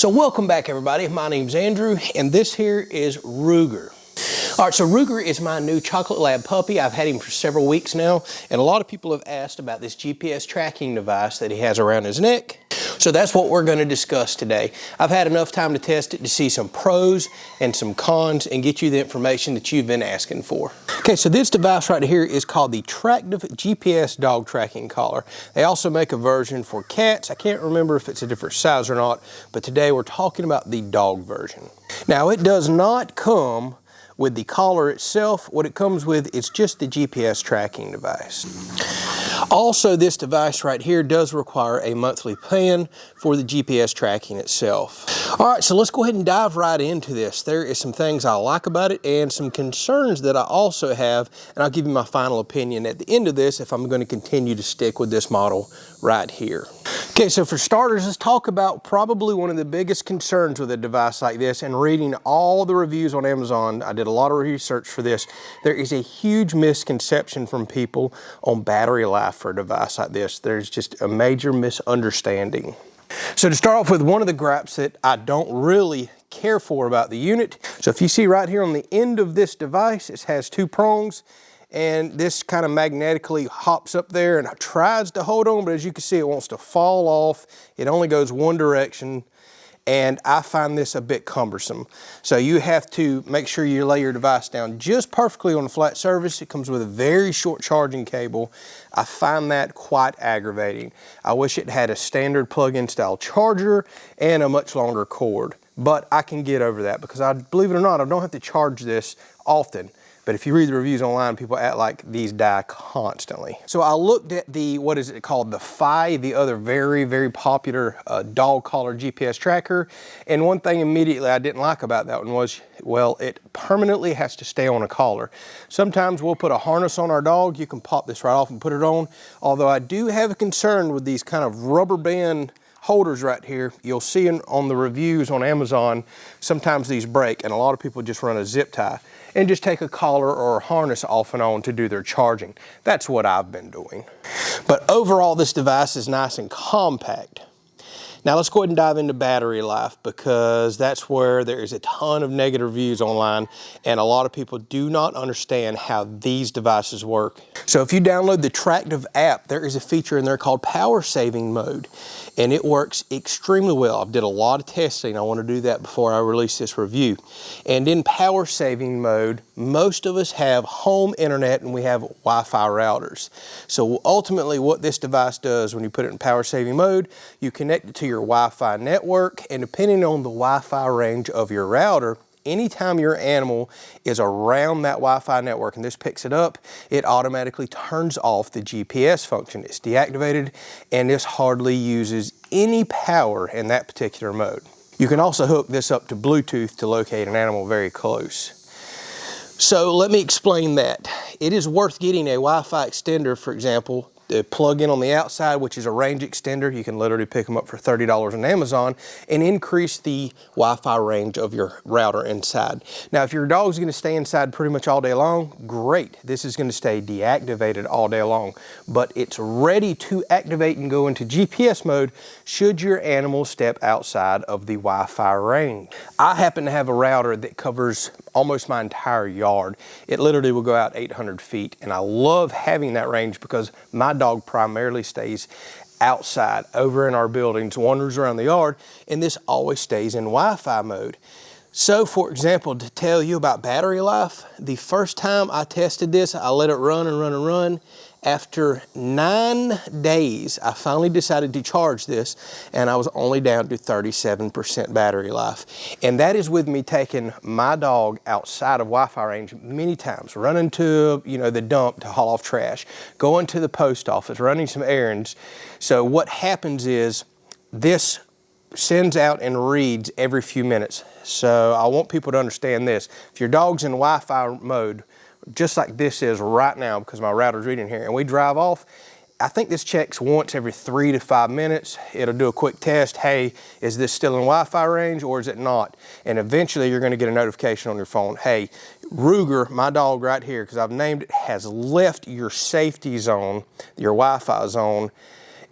So welcome back everybody, my name's Andrew and this here is Ruger. All right, so Ruger is my new chocolate lab puppy. I've had him for several weeks now and a lot of people have asked about this GPS tracking device that he has around his neck. So that's what we're going to discuss today. I've had enough time to test it to see some pros and some cons and get you the information that you've been asking for. Okay, so this device right here is called the Tractive GPS dog tracking collar. They also make a version for cats. I can't remember if it's a different size or not, but today we're talking about the dog version. Now it does not come with the collar itself. What it comes with is just the GPS tracking device. Also, this device right here does require a monthly plan for the GPS tracking itself. All right, so let's go ahead and dive right into this. There is some things I like about it and some concerns that I also have, and I'll give you my final opinion at the end of this if I'm going to continue to stick with this model right here. Okay, so for starters, let's talk about probably one of the biggest concerns with a device like this, and reading all the reviews on Amazon, I did a lot of research for this. There is a huge misconception from people on battery life for a device like this. There's just a major misunderstanding. So to start off with, one of the gripes that I don't really care for about the unit, so if you see right here on the end of this device, it has two prongs, and this kind of magnetically hops up there and tries to hold on, but as you can see, it wants to fall off. It only goes one direction, and I find this a bit cumbersome. So you have to make sure you lay your device down just perfectly on a flat surface. It comes with a very short charging cable. I find that quite aggravating. I wish it had a standard plug-in style charger and a much longer cord, but I can get over that because believe it or not, I don't have to charge this often. But if you read the reviews online, people act like these die constantly. So I looked at the, what is it called, the Fi, the other very, very popular dog collar GPS tracker. And one thing immediately I didn't like about that one was, well, it permanently has to stay on a collar. Sometimes we'll put a harness on our dog. You can pop this right off and put it on. Although I do have a concern with these kind of rubber band holders right here. You'll see on the reviews on Amazon, sometimes these break and a lot of people just run a zip tie and just take a collar or a harness off and on to do their charging. That's what I've been doing. But overall, this device is nice and compact. Now let's go ahead and dive into battery life, because that's where there is a ton of negative reviews online and a lot of people do not understand how these devices work. So if you download the Tractive app, there is a feature in there called power saving mode, and it works extremely well. I've did a lot of testing. I want to do that before I release this review. And in power saving mode, most of us have home internet and we have Wi-Fi routers. So ultimately what this device does when you put it in power saving mode, you connect it to your Wi-Fi network, and depending on the Wi-Fi range of your router, anytime your animal is around that Wi-Fi network and this picks it up, it automatically turns off the GPS function. It's deactivated and this hardly uses any power in that particular mode. You can also hook this up to Bluetooth to locate an animal very close. So let me explain that. It is worth getting a Wi-Fi extender, for example, the plug-in on the outside, which is a range extender. You can literally pick them up for $30 on Amazon and increase the Wi-Fi range of your router inside. Now, if your dog's gonna stay inside pretty much all day long, great. This is gonna stay deactivated all day long, but it's ready to activate and go into GPS mode should your animal step outside of the Wi-Fi range. I happen to have a router that covers almost my entire yard. It literally will go out 800 feet, and I love having that range because my dog primarily stays outside over in our buildings, wanders around the yard, and this always stays in Wi-Fi mode. So for example, to tell you about battery life, the first time I tested this, I let it run and run and run. After 9 days, I finally decided to charge this, and I was only down to 37% battery life. And that is with me taking my dog outside of Wi-Fi range many times, running to, the dump to haul off trash, going to the post office, running some errands. So what happens is this sends out and reads every few minutes. So I want people to understand this. If your dog's in Wi-Fi mode, just like this is right now, because my router's reading here, and we drive off, I think this checks once every 3 to 5 minutes. It'll do a quick test. Hey, is this still in Wi-Fi range or is it not? And eventually you're gonna get a notification on your phone. Hey, Ruger, my dog right here, because I've named it, has left your safety zone, your Wi-Fi zone,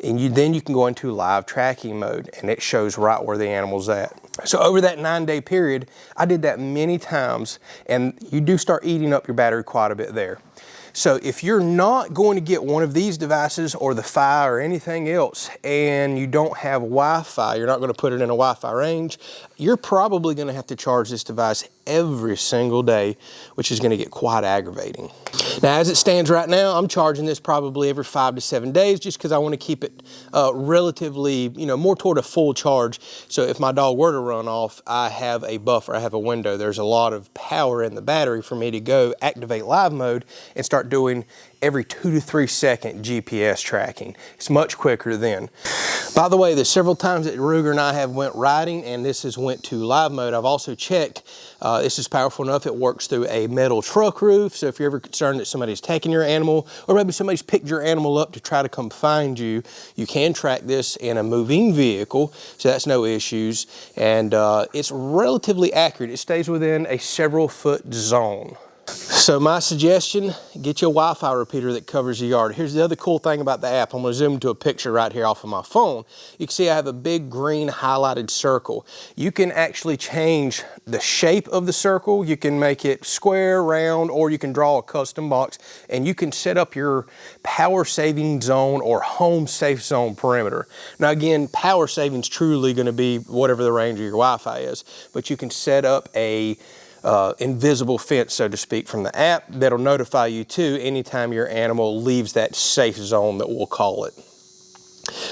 and then you can go into live tracking mode and it shows right where the animal's at. So over that 9-day period, I did that many times, and you do start eating up your battery quite a bit there. So if you're not going to get one of these devices or the Fi or anything else, and you don't have Wi-Fi, you're not going to put it in a Wi-Fi range, you're probably going to have to charge this device every single day, which is going to get quite aggravating. Now, as it stands right now, I'm charging this probably every 5 to 7 days just because I want to keep it relatively, more toward a full charge. So if my dog were to run off, I have a buffer, I have a window. There's a lot of power in the battery for me to go activate live mode and start doing every 2 to 3 second GPS tracking. It's much quicker then. By the way, there's several times that Ruger and I have went riding and this has went to live mode. I've also checked, this is powerful enough, it works through a metal truck roof. So if you're ever concerned that somebody's taking your animal, or maybe somebody's picked your animal up to try to come find you, you can track this in a moving vehicle, so that's no issues. And it's relatively accurate. It stays within a several foot zone. So my suggestion, get you a Wi-Fi repeater that covers the yard. Here's the other cool thing about the app. I'm going to zoom into a picture right here off of my phone. You can see I have a big green highlighted circle. You can actually change the shape of the circle. You can make it square, round, or you can draw a custom box, and you can set up your power saving zone or home safe zone perimeter. Now again, power saving is truly going to be whatever the range of your Wi-Fi is, but you can set up a invisible fence, so to speak, from the app that'll notify you too anytime your animal leaves that safe zone, that we'll call it.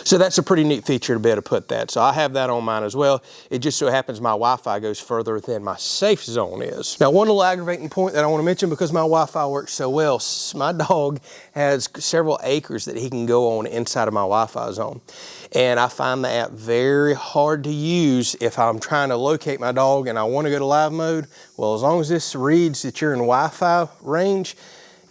So that's a pretty neat feature to be able to put that. So I have that on mine as well. It just so happens my Wi-Fi goes further than my safe zone is. Now, one little aggravating point that I want to mention, because my Wi-Fi works so well, my dog has several acres that he can go on inside of my Wi-Fi zone. And I find the app very hard to use if I'm trying to locate my dog and I want to go to live mode. Well, as long as this reads that you're in Wi-Fi range,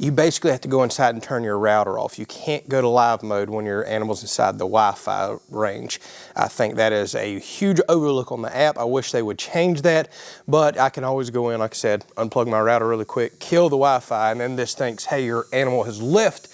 you basically have to go inside and turn your router off. You can't go to live mode when your animal's inside the Wi-Fi range. I think that is a huge overlook on the app. I wish they would change that, but I can always go in, like I said, unplug my router really quick, kill the Wi-Fi, and then this thinks, hey, your animal has left,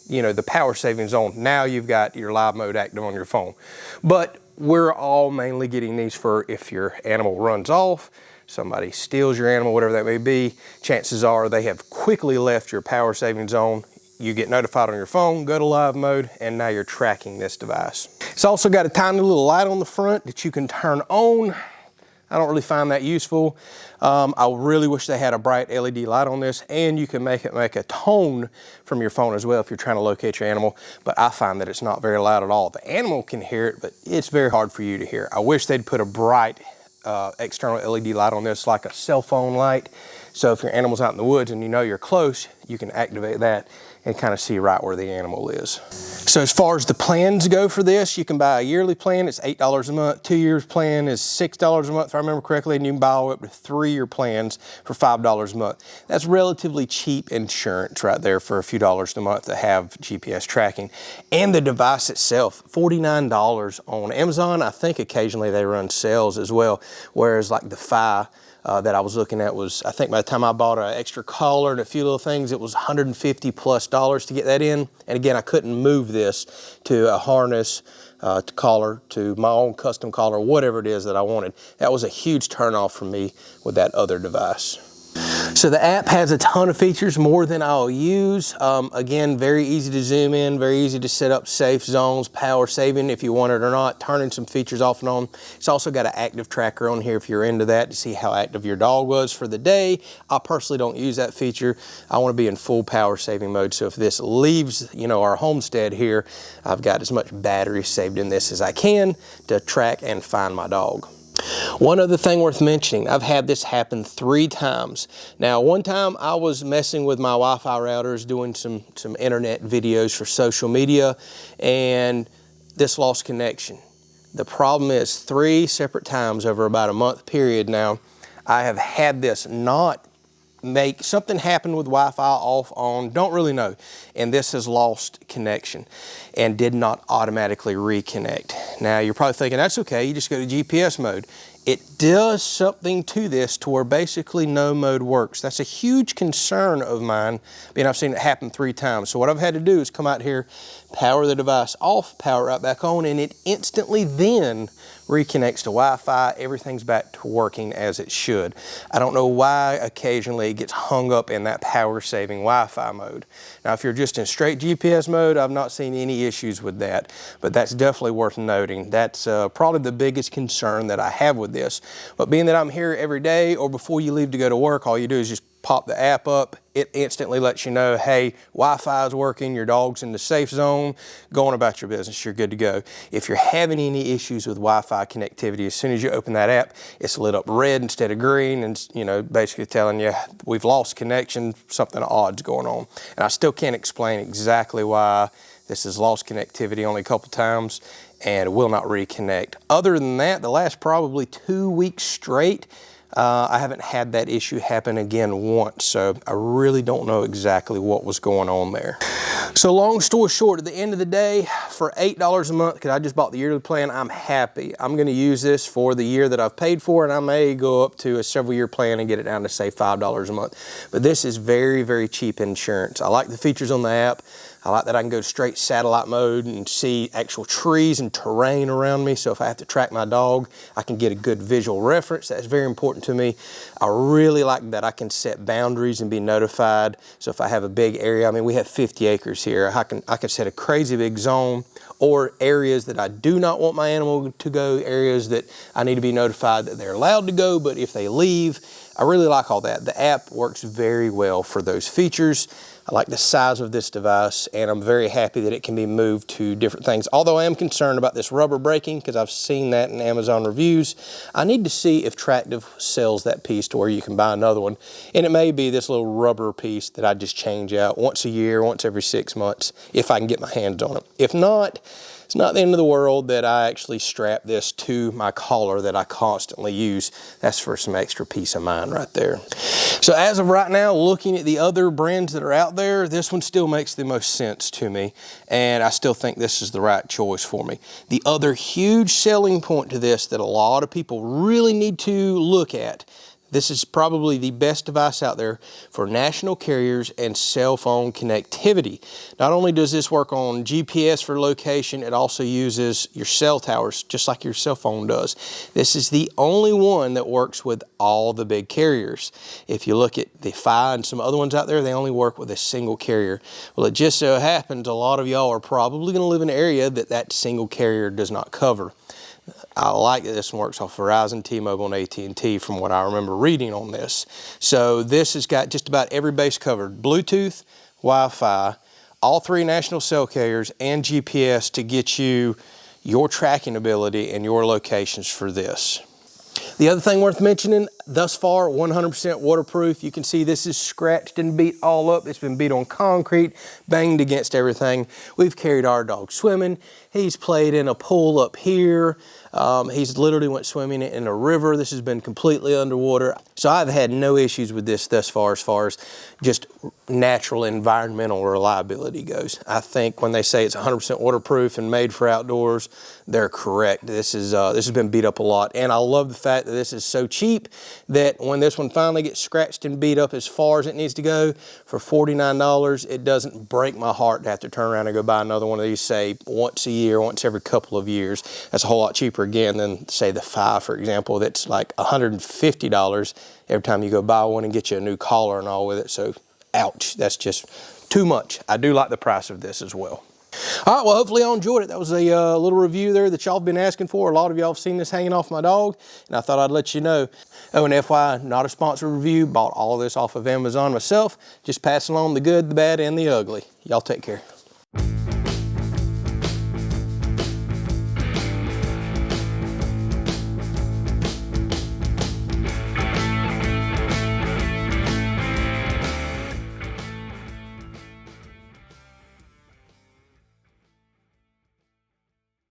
the power saving zone. Now you've got your live mode active on your phone. But we're all mainly getting these for if your animal runs off, somebody steals your animal, whatever that may be, chances are they have quickly left your power saving zone. You get notified on your phone, go to live mode, and now you're tracking this device. It's also got a tiny little light on the front that you can turn on. I don't really find that useful. I really wish they had a bright LED light on this, and you can make it make a tone from your phone as well if you're trying to locate your animal, but I find that it's not very loud at all. The animal can hear it, but it's very hard for you to hear. I wish they'd put a bright external LED light on this, like a cell phone light. So if your animal's out in the woods and you're close, you can activate that and kind of see right where the animal is. So as far as the plans go for this, you can buy a yearly plan. It's $8 a month. 2 years plan is $6 a month, if I remember correctly, and you can buy all up to 3-year plans for $5 a month. That's relatively cheap insurance right there for a few dollars a month to have GPS tracking. And the device itself, $49 on Amazon. I think occasionally they run sales as well, whereas like the Fi that I was looking at was, I think by the time I bought an extra collar and a few little things, it was $150 plus to get that in. And again, I couldn't move this to a harness, to collar, to my own custom collar, whatever it is that I wanted. That was a huge turnoff for me with that other device. So the app has a ton of features, more than I'll use. Again, very easy to zoom in, very easy to set up safe zones, power saving if you want it or not, turning some features off and on. It's also got an active tracker on here if you're into that, to see how active your dog was for the day. I personally don't use that feature. I want to be in full power saving mode, so if this leaves, our homestead here, I've got as much battery saved in this as I can to track and find my dog. One other thing worth mentioning, I've had this happen 3 times. Now, one time I was messing with my Wi-Fi routers, doing some internet videos for social media, and this lost connection. The problem is 3 separate times over about a month period now, I have had this not make something happen with Wi-Fi off, on, don't really know. and this has lost connection and did not automatically reconnect. Now you're probably thinking, that's okay, you just go to GPS mode. It does something to this to where basically no mode works. That's a huge concern of mine, and I've seen it happen 3 times. So what I've had to do is come out here, power the device off, power it right back on, and it instantly then reconnects to Wi-Fi. Everything's back to working as it should. I don't know why occasionally it gets hung up in that power saving Wi-Fi mode. Now if you're just in straight GPS mode, I've not seen any issues with that, but that's definitely worth noting. That's probably the biggest concern that I have with this. But being that I'm here every day or before you leave to go to work, all you do is just pop the app up. It instantly lets you know, hey, Wi-Fi is working, your dog's in the safe zone, go on about your business, you're good to go. If you're having any issues with Wi-Fi connectivity, as soon as you open that app, it's lit up red instead of green, and you know, basically telling you we've lost connection, something odd's going on. And I still can't explain exactly why this has lost connectivity only a couple times and will not reconnect. Other than that, the last probably 2 weeks straight, I haven't had that issue happen again once, so I really don't know exactly what was going on there. So long story short, at the end of the day, for $8 a month, because I just bought the yearly plan, I'm happy. I'm going to use this for the year that I've paid for, and I may go up to a several year plan and get it down to say $5 a month. But this is very, very cheap insurance. I like the features on the app. I like that I can go straight satellite mode and see actual trees and terrain around me. So if I have to track my dog, I can get a good visual reference. That's very important to me. I really like that I can set boundaries and be notified. So if I have a big area, I mean, we have 50 acres here. I can set a crazy big zone, or areas that I do not want my animal to go, areas that I need to be notified that they're allowed to go, but if they leave, I really like all that. The app works very well for those features. I like the size of this device, and I'm very happy that it can be moved to different things. Although I am concerned about this rubber breaking, because I've seen that in Amazon reviews. I need to see if Tractive sells that piece to where you can buy another one. And it may be this little rubber piece that I just change out once a year, once every 6 months, if I can get my hands on it. If not, it's not the end of the world that I actually strap this to my collar that I constantly use. That's for some extra peace of mind right there. So as of right now, looking at the other brands that are out there, this one still makes the most sense to me, and I still think this is the right choice for me. The other huge selling point to this that a lot of people really need to look at, this is probably the best device out there for national carriers and cell phone connectivity. Not only does this work on GPS for location, it also uses your cell towers, just like your cell phone does. This is the only one that works with all the big carriers. If you look at the Fi and some other ones out there, they only work with a single carrier. Well, it just so happens a lot of y'all are probably going to live in an area that that single carrier does not cover. I like that this one works off Verizon, T-Mobile, and AT&T from what I remember reading on this. So this has got just about every base covered. Bluetooth, Wi-Fi, all 3 national cell carriers, and GPS to get you your tracking ability and your locations for this. The other thing worth mentioning, thus far, 100% waterproof. You can see this is scratched and beat all up. It's been beat on concrete, banged against everything. We've carried our dog swimming. He's played in a pool up here. He's literally went swimming in a river. This has been completely underwater. So I've had no issues with this thus far as just natural environmental reliability goes. I think when they say it's 100% waterproof and made for outdoors, they're correct. This has been beat up a lot. And I love the fact that this is so cheap that when this one finally gets scratched and beat up as far as it needs to go for $49, it doesn't break my heart to have to turn around and go buy another one of these, say, once a year, once every couple of years. That's a whole lot cheaper again than, say, the Fi, for example, that's like $150 every time you go buy one and get you a new collar and all with it. So, ouch, that's just too much. I do like the price of this as well. All right, well, hopefully y'all enjoyed it. That was a little review there that y'all have been asking for. A lot of y'all have seen this hanging off my dog, and I thought I'd let you know. Oh, and FYI, not a sponsored review. Bought all of this off of Amazon myself. Just passing along the good, the bad, and the ugly. Y'all take care.